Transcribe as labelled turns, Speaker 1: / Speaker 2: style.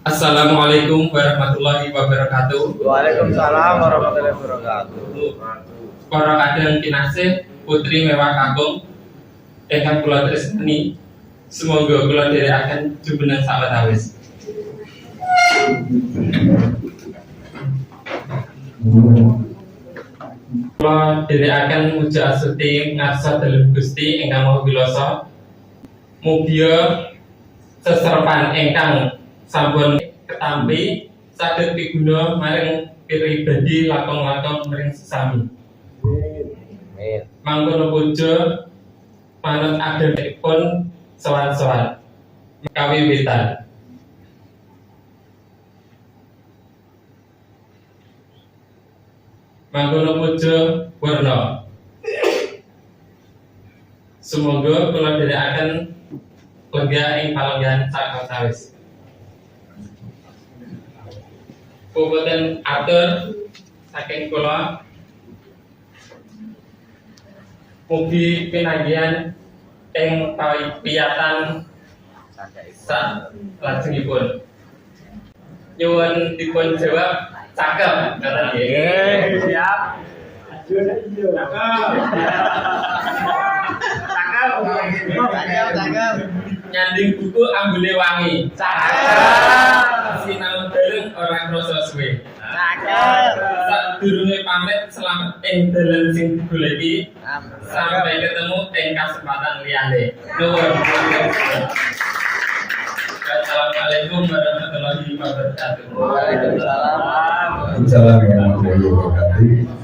Speaker 1: Assalamualaikum warahmatullahi wabarakatuh.
Speaker 2: Waalaikumsalam warahmatullahi wabarakatuh.
Speaker 1: Para kadang kinasih putri mewah kakung ingkang kula tresnani, semoga kula dherekaken jumeneng sawetawis. Kula dherekaken muja asuti ngarsa dalem Gusti ingkang Maha Wilasa. Mugia seserepan ingkang sampun ketampi saged piguna maring pribadi lakon-lakon maring sesami.
Speaker 2: Amin.
Speaker 1: Mangkono puja manut adatipun sowan-sowan kawiwitan. Mangkono puja werna. Semoga kula dherekaken lega ing palenggan sawetawis. Pupunten atur saking kula, mugi pinanggihan ing piyatan salajengipun. Nyuwun dipun jawab cakep kata nggih.
Speaker 2: Siap. Cakep.
Speaker 1: Nyanding buku ambune wangi.
Speaker 2: Cakep.
Speaker 1: Sinau bareng ora krasa suwe.
Speaker 2: Cakep.
Speaker 1: Sadurunge pamit selamat ing dalan sing digoleki. Sampai ketemu ing kesempatan liyane. Nuwun. Assalamualaikum warahmatullahi wabarakatuh.
Speaker 2: Waalaikumsalam.
Speaker 3: Assalamualaikum warahmatullahi wabarakatuh.